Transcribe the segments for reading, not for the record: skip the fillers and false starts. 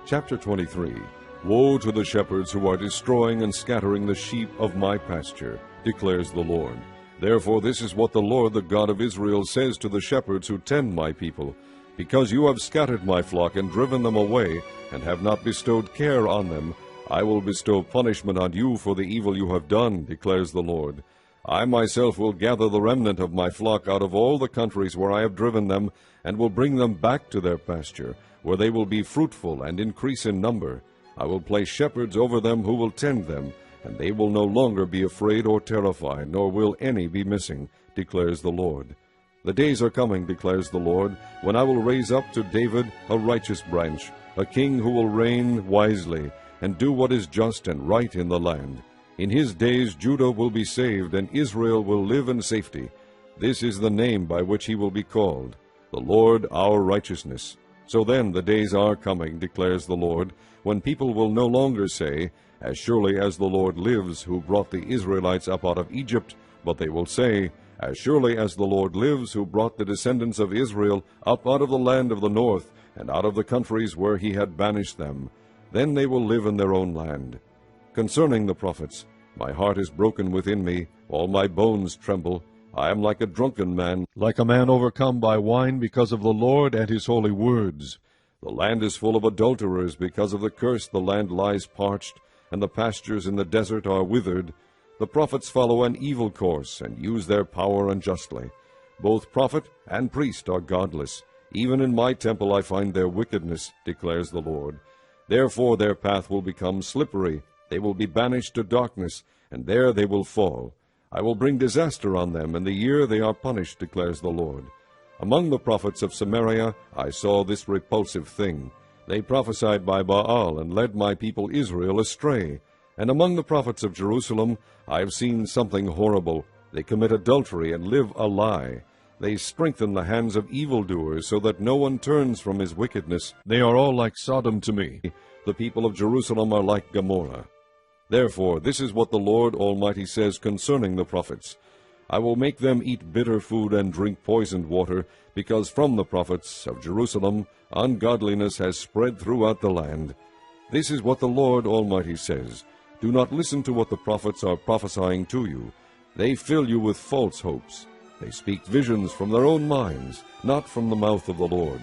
Chapter 23. Woe to the shepherds who are destroying and scattering the sheep of my pasture, declares the Lord. Therefore this is what the Lord, the God of Israel, says to the shepherds who tend my people. Because you have scattered my flock and driven them away, and have not bestowed care on them, I will bestow punishment on you for the evil you have done, declares the Lord. I myself will gather the remnant of my flock out of all the countries where I have driven them, and will bring them back to their pasture, where they will be fruitful and increase in number. I will place shepherds over them who will tend them, and they will no longer be afraid or terrified, nor will any be missing, declares the Lord. The days are coming, declares the Lord, when I will raise up to David a righteous branch, a king who will reign wisely, and do what is just and right in the land. In his days Judah will be saved, and Israel will live in safety. This is the name by which he will be called, the Lord our righteousness. So then the days are coming, declares the Lord, when people will no longer say, As surely as the Lord lives, who brought the Israelites up out of Egypt, but they will say, As surely as the Lord lives, who brought the descendants of Israel up out of the land of the north, and out of the countries where he had banished them. Then they will live in their own land. Concerning the prophets, my heart is broken within me, all my bones tremble. I am like a drunken man, like a man overcome by wine because of the Lord and his holy words. The land is full of adulterers. Because of the curse the land lies parched, and the pastures in the desert are withered. The prophets follow an evil course, and use their power unjustly. Both prophet and priest are godless. Even in my temple I find their wickedness, declares the Lord. Therefore their path will become slippery. They will be banished to darkness, and there they will fall. I will bring disaster on them in the year they are punished, declares the Lord. Among the prophets of Samaria I saw this repulsive thing. They prophesied by Baal, and led my people Israel astray. And among the prophets of Jerusalem I have seen something horrible. They commit adultery and live a lie. They strengthen the hands of evildoers, so that no one turns from his wickedness. They are all like Sodom to me. The people of Jerusalem are like Gomorrah. Therefore this is what the Lord Almighty says concerning the prophets. I will make them eat bitter food and drink poisoned water, because from the prophets of Jerusalem ungodliness has spread throughout the land. This is what the Lord Almighty says. Do not listen to what the prophets are prophesying to you. They fill you with false hopes. They speak visions from their own minds, not from the mouth of the Lord.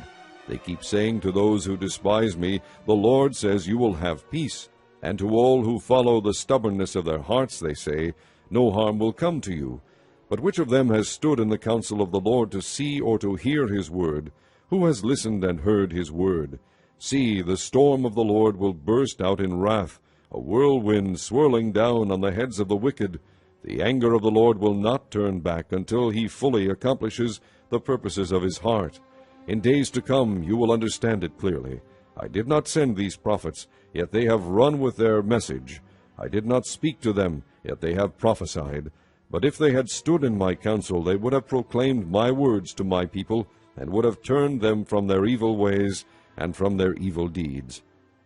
They keep saying to those who despise me, The Lord says you will have peace. And to all who follow the stubbornness of their hearts they say, No harm will come to you. But which of them has stood in the counsel of the Lord to see or to hear his word? Who has listened and heard his word? See, the storm of the Lord will burst out in wrath, a whirlwind swirling down on the heads of the wicked. The anger of the Lord will not turn back until he fully accomplishes the purposes of his heart. In days to come you will understand it clearly. I did not send these prophets, yet they have run with their message. I did not speak to them, yet they have prophesied. But if they had stood in my counsel, they would have proclaimed my words to my people, and would have turned them from their evil ways and from their evil deeds.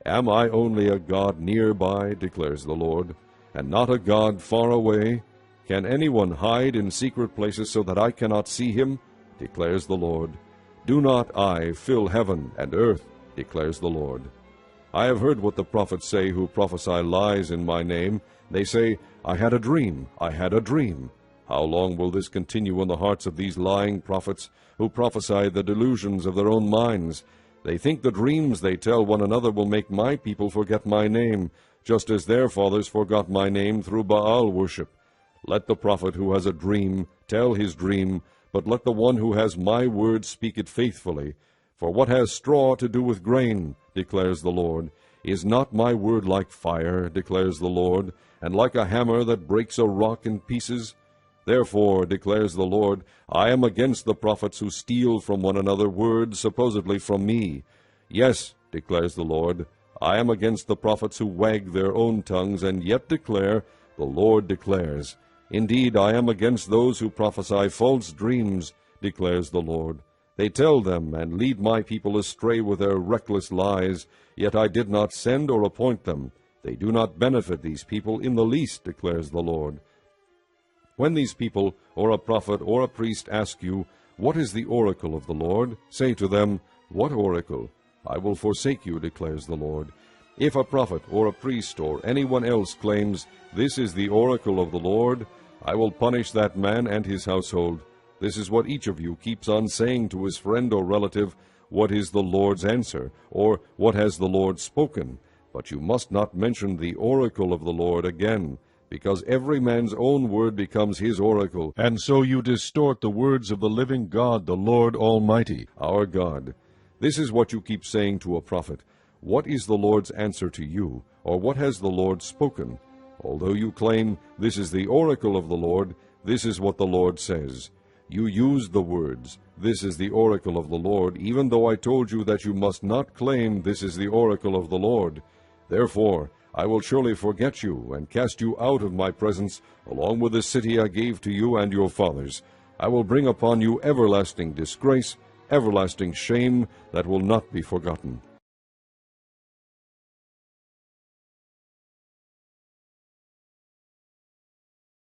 Am I only a God nearby, declares the Lord, and not a God far away? Can anyone hide in secret places so that I cannot see him? Declares the Lord. Do not I fill heaven and earth? Declares the Lord. I have heard what the prophets say who prophesy lies in my name. They say, I had a dream, I had a dream. How long will this continue in the hearts of these lying prophets, who prophesy the delusions of their own minds? They think the dreams they tell one another will make my people forget my name, just as their fathers forgot my name through Baal worship. Let the prophet who has a dream tell his dream, but let the one who has my word speak it faithfully. For what has straw to do with grain, declares the Lord? Is not my word like fire, declares the Lord, and like a hammer that breaks a rock in pieces? Therefore, declares the Lord, I am against the prophets who steal from one another words supposedly from me. Yes, declares the Lord, I am against the prophets who wag their own tongues and yet declare, The Lord declares. Indeed, I am against those who prophesy false dreams, declares the Lord. They tell them and lead my people astray with their reckless lies, yet I did not send or appoint them. They do not benefit these people in the least, declares the Lord. When these people, or a prophet, or a priest ask you, What is the oracle of the Lord? Say to them, What oracle? I will forsake you, declares the Lord. If a prophet or a priest or anyone else claims, This is the oracle of the Lord, I will punish that man and his household. This is what each of you keeps on saying to his friend or relative, What is the Lord's answer? Or, What has the Lord spoken? But you must not mention the oracle of the Lord again, because every man's own word becomes his oracle, and so you distort the words of the living God, the Lord Almighty, our God. This is what you keep saying to a prophet, What is the Lord's answer to you? Or what has the Lord spoken? Although you claim, This is the oracle of the Lord, this is what the Lord says. You used the words, This is the oracle of the Lord, even though I told you that you must not claim, This is the oracle of the Lord. Therefore, I will surely forget you, and cast you out of my presence, along with the city I gave to you and your fathers. I will bring upon you everlasting disgrace, everlasting shame that will not be forgotten.